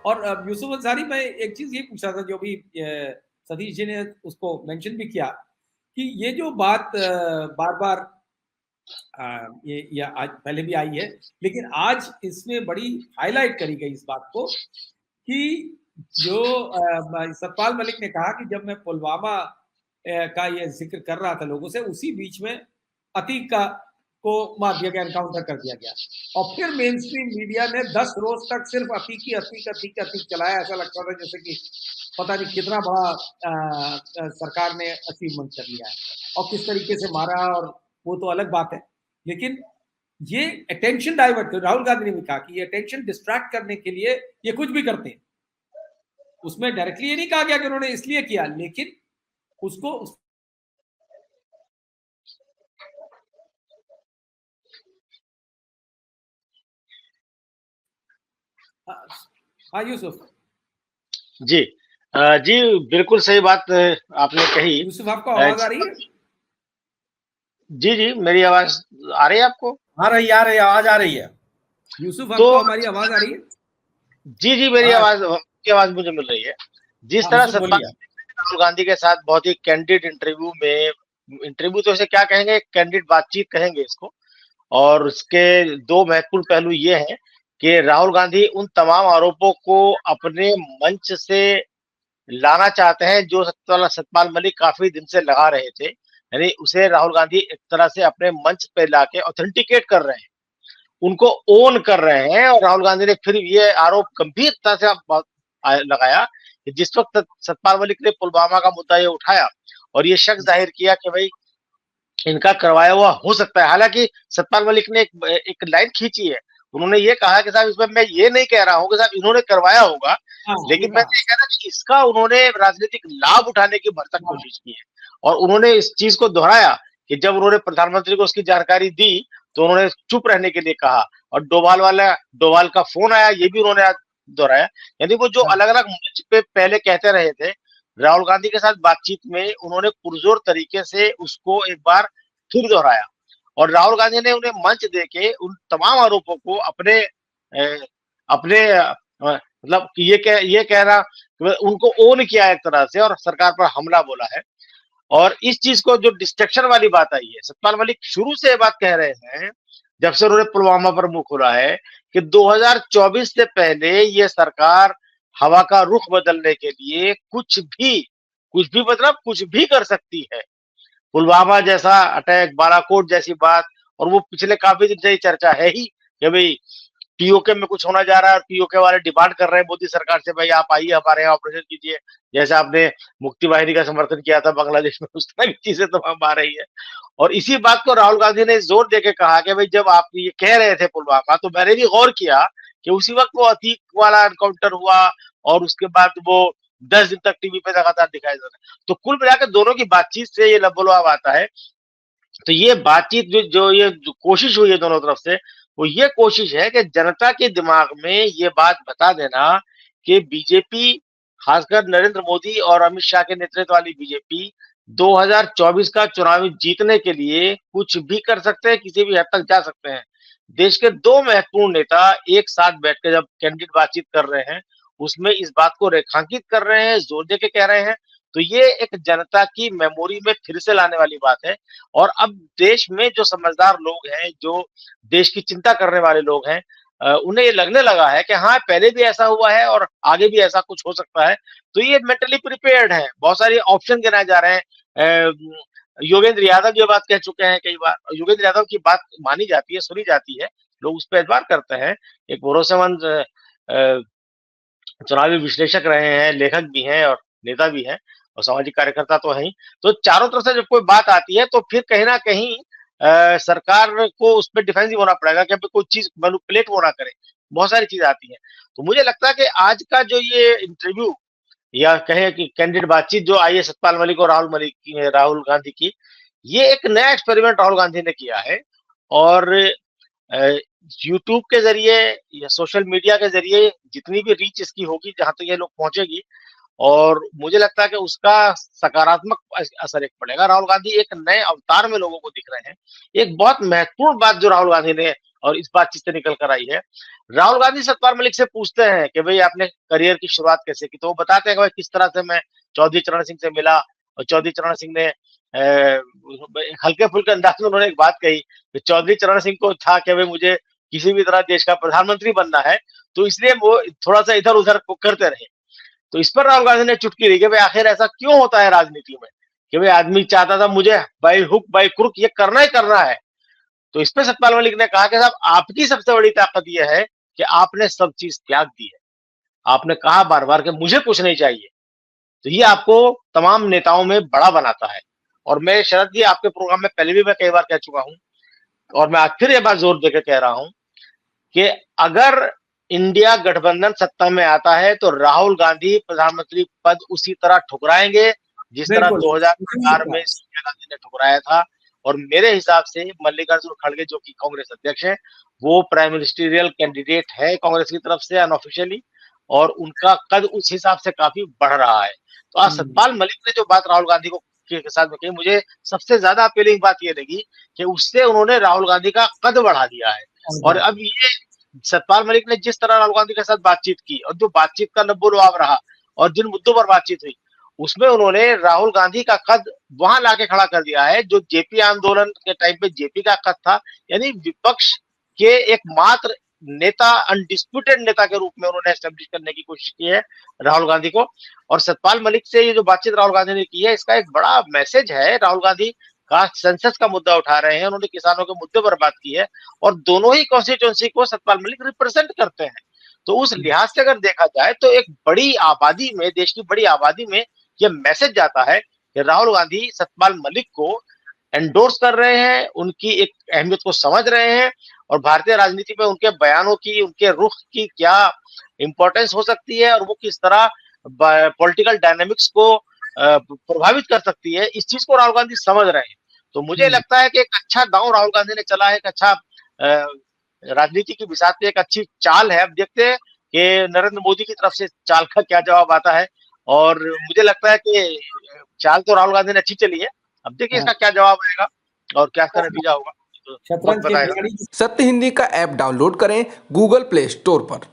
और यूसुफ अंसारी, मैं एक चीज ये पूछा था, जो भी सतीश जी ने उसको मेंशन भी किया, कि ये जो बात बार बार ये आज पहले भी आई है, लेकिन आज इसमें बड़ी हाईलाइट करी गई इस बात को, कि जो सतपाल मलिक ने कहा कि जब मैं पुलवामा का ये जिक्र कर रहा था लोगों से, उसी बीच में अतीक का को मार दिया गया, एनकाउंटर कर दिया गया। और फिर मेन स्ट्रीम मीडिया ने 10 रोज तक सिर्फ अतीक ही अतीक अतीक अतीक चलाया। ऐसा लगता था जैसे कि पता नहीं कितना बड़ा सरकार ने अचीवमेंट कर लिया है, और किस तरीके से मारा, और वो तो अलग बात है। लेकिन ये अटेंशन डाइवर्ट कर, राहुल गांधी ने भी कहा कि ये अटेंशन डिस्ट्रैक्ट करने के लिए ये कुछ भी करते हैं। उसमें डायरेक्टली ये नहीं कहा गया कि उन्होंने इसलिए किया, लेकिन उसको हाँ यूसुफ। जी जी, बिल्कुल सही बात आपने कही। यूसुफ, आपको आवाज आ रही है? जी जी, मेरी आवाज आ रही है आपको? आ रही आवाज आ रही है। यूसुफ, तो आपको हमारी आवाज आ रही है? जी जी, मेरी आवाज मुझे मिल रही है। जिस तरह सतपाल राहुल गांधी के साथ बहुत ही कैंडिड इंटरव्यू तो इसे क्या कहेंगे, कैंडिड बातचीत कहेंगे इसको। और उसके दो महत्वपूर्ण पहलू ये हैं कि राहुल गांधी उन तमाम आरोपों को अपने मंच से लाना चाहते हैं जो सतपाल मलिक काफी दिन से लगा रहे थे। यानी उसे राहुल गांधी एक तरह से अपने मंच पे लाके ऑथेंटिकेट कर रहे हैं, उनको ओन कर रहे हैं। और राहुल गांधी ने फिर ये आरोप गंभीरता से लगाया कि जिस वक्त सतपाल मलिक ने पुलवामा का मुद्दा ये उठाया और ये शक जाहिर किया कि भाई इनका करवाया हुआ हो सकता है। हालांकि सतपाल मलिक ने एक लाइन खींची है, उन्होंने ये कहा कि साहब इसमें मैं ये नहीं कह रहा हूँ कि साहब इन्होंने करवाया होगा, लेकिन मैं ये कह रहा कि इसका उन्होंने राजनीतिक लाभ उठाने की भरसक कोशिश की है। और उन्होंने इस चीज को दोहराया कि जब उन्होंने प्रधानमंत्री को उसकी जानकारी दी तो उन्होंने चुप रहने के लिए कहा। और डोभाल का फोन आया, ये भी उन्होंने दोहराया। यानी वो जो अलग अलग मंच पे पहले कहते रहे थे, राहुल गांधी के साथ बातचीत में उन्होंने पुरजोर तरीके से उसको एक बार फिर दोहराया। और राहुल गांधी ने उन्हें मंच देके उन तमाम आरोपों को अपने मतलब ये कह रहा, उनको ओन किया एक तरह से और सरकार पर हमला बोला है। और इस चीज को जो डिस्ट्रक्शन वाली बात आई है, सतपाल मलिक शुरू से ये बात कह रहे हैं जब से उन्होंने पुलवामा पर मुंह खोला है कि 2024 से पहले ये सरकार हवा का रुख बदलने के लिए कुछ भी मतलब कुछ भी कर सकती है। पुलवामा जैसा अटैक, बालाकोट जैसी बात, और वो पिछले काफी दिन से ही चर्चा है ही कि भाई पीओके में कुछ होना जा रहा है और पीओके वाले डिमांड कर रहे हैं मोदी सरकार से, भाई आप आइए हमारे यहाँ ऑपरेशन कीजिए, जैसे आपने मुक्ति वाहिनी का समर्थन किया था बांग्लादेश में, उस तरह की चीजें तो हम आ रही है। और इसी बात को राहुल गांधी ने जोर देके कहा कि भाई जब आप ये कह रहे थे पुलवामा, तो मैंने भी गौर किया कि उसी वक्त वो अतीक वाला एनकाउंटर हुआ और उसके बाद वो 10 दिन तक टीवी पे लगातार दिखाई दे रहा है। तो कुल मिलाकर दोनों की बातचीत से ये लबोलवाब आता है। तो ये बातचीत जो कोशिश हुई है दोनों तरफ से, वो ये कोशिश है कि जनता के दिमाग में ये बात बता देना कि बीजेपी, खासकर नरेंद्र मोदी और अमित शाह के नेतृत्व वाली बीजेपी 2024 का चुनाव जीतने के लिए कुछ भी कर सकते हैं, किसी भी हद तक जा सकते हैं। देश के दो महत्वपूर्ण नेता एक साथ बैठ के जब कैंडिडेट बातचीत कर रहे हैं, उसमें इस बात को रेखांकित कर रहे हैं, जोर देके कह रहे हैं। तो ये एक जनता की मेमोरी में फिर से लाने वाली बात है। और अब देश में जो समझदार लोग हैं, जो देश की चिंता करने वाले लोग हैं, उन्हें ये लगने लगा है कि हाँ पहले भी ऐसा हुआ है और आगे भी ऐसा कुछ हो सकता है। तो ये मेंटली प्रिपेयर्ड है, बहुत सारे ऑप्शन गिनाए जा रहे हैं। योगेंद्र यादव ये बात कह चुके हैं कई बार, योगेंद्र यादव की बात मानी जाती है, सुनी जाती है, लोग उस पर एतबार करते हैं। एक भरोसेमंद चुनावी विश्लेषक रहे हैं, लेखक भी हैं और नेता भी हैं और सामाजिक कार्यकर्ता तो है ही। तो चारों तरफ से जब कोई बात आती है तो फिर कहीं ना कहीं सरकार को उस पर डिफेंसिव होना पड़ेगा कि कोई चीज मैनिपुलेट वो ना करे। बहुत सारी चीजें आती हैं। तो मुझे लगता है कि आज का जो ये इंटरव्यू या कहे कि कैंडिडेट बातचीत जो आई है सतपाल मलिक और राहुल गांधी की, ये एक नया एक्सपेरिमेंट राहुल गांधी ने किया है। और यूट्यूब के जरिए या सोशल मीडिया के जरिए जितनी भी रीच इसकी होगी, जहां तक ये लोग पहुंचेगी, और मुझे लगता है कि उसका सकारात्मक असर एक पड़ेगा। राहुल गांधी एक नए अवतार में लोगों को दिख रहे हैं। एक बहुत महत्वपूर्ण बात जो राहुल गांधी ने और इस बातचीत से निकल कर आई है। राहुल गांधी सतपाल मलिक से पूछते हैं कि भाई आपने करियर की शुरुआत कैसे की, तो वो बताते हैं कि भाई किस तरह से मैं चौधरी चरण सिंह से मिला, और चौधरी चरण सिंह ने हल्के फुल्के अंदाज में उन्होंने एक बात कही कि चौधरी चरण सिंह को था कि भाई मुझे किसी भी तरह देश का प्रधानमंत्री बनना है, तो इसलिए वो थोड़ा सा इधर उधर करते रहे। तो इस पर राहुल गांधी ने चुटकी ली कि भाई आखिर ऐसा क्यों होता है राजनीति में कि भाई आदमी चाहता था मुझे बाय हुक बाय क्रुक ये करना ही करना है। तो इस पे सतपाल मलिक ने कहा कि साहब आपकी सबसे बड़ी ताकत यह है कि आपने सब चीज त्याग दी है। आपने कहा बार बार कि मुझे कुछ नहीं चाहिए, तो ये आपको तमाम नेताओं में बड़ा बनाता है। और मैं शरद जी आपके प्रोग्राम में पहले भी मैं कई बार कह चुका हूं, और मैं फिर ये बात जोर देकर कह रहा हूं कि अगर इंडिया गठबंधन सत्ता में आता है तो राहुल गांधी प्रधानमंत्री पद उसी तरह ठुकराएंगे जिस तरह बिल्कुल 2004 में सोनिया गांधी ने ठुकराया था। और मेरे हिसाब से मल्लिकार्जुन खड़गे जो कि कांग्रेस अध्यक्ष है, वो प्राइम मिनिस्टरियल कैंडिडेट है कांग्रेस की तरफ से अनऑफिशियली, और उनका कद उस हिसाब से काफी बढ़ रहा है। तो आज सतपाल मलिक ने जो बात राहुल गांधी को के साथ में कही, मुझे सबसे ज्यादा अपीलिंग बात ये लगी कि उससे उन्होंने राहुल गांधी का कद बढ़ा दिया है। और अब ये सतपाल मलिक ने जिस तरह राहुल गांधी के साथ बातचीत की और जो बातचीत का लबो-लुआब रहा और जिन मुद्दों पर बातचीत हुई, उसमें उन्होंने राहुल गांधी का कद वहां लाके खड़ा कर दिया है जो जेपी आंदोलन के टाइम पे जेपी का कद था। यानी विपक्ष के एकमात्र नेता, अनडिस्प्यूटेड नेता के रूप में उन्होंने एस्टेब्लिश करने की कोशिश की है राहुल गांधी को। और सतपाल मलिक से ये जो बातचीत राहुल गांधी ने की है, इसका एक बड़ा मैसेज है। राहुल गांधी का सेंसस का मुद्दा उठा रहे हैं, उन्होंने किसानों के मुद्दे पर बात की है, और दोनों ही कॉन्स्टिट्यूएंसी को सतपाल मलिक रिप्रेजेंट करते हैं। तो उस लिहाज से अगर देखा जाए तो एक बड़ी आबादी में, देश की बड़ी आबादी में यह मैसेज जाता है कि राहुल गांधी सतपाल मलिक को एंडोर्स कर रहे हैं, उनकी एक अहमियत को समझ रहे हैं, और भारतीय राजनीति में उनके बयानों की, उनके रुख की क्या इंपॉर्टेंस हो सकती है और वो किस तरह पॉलिटिकल डायनामिक्स को प्रभावित कर सकती है, इस चीज को राहुल गांधी समझ रहे हैं। तो मुझे लगता है कि एक अच्छा दांव राहुल गांधी ने चला है, एक अच्छा राजनीति की बिसात पे एक अच्छी चाल है। अब देखते हैं कि नरेंद्र मोदी की तरफ से चाल का क्या जवाब आता है, और मुझे लगता है कि चाल तो राहुल गांधी ने अच्छी चली है। अब देखिए इसका क्या जवाब आएगा और क्या इसका नतीजा होगा, तो वक्त बताएगा। सत्य हिंदी का ऐप डाउनलोड करें गूगल प्ले स्टोर पर।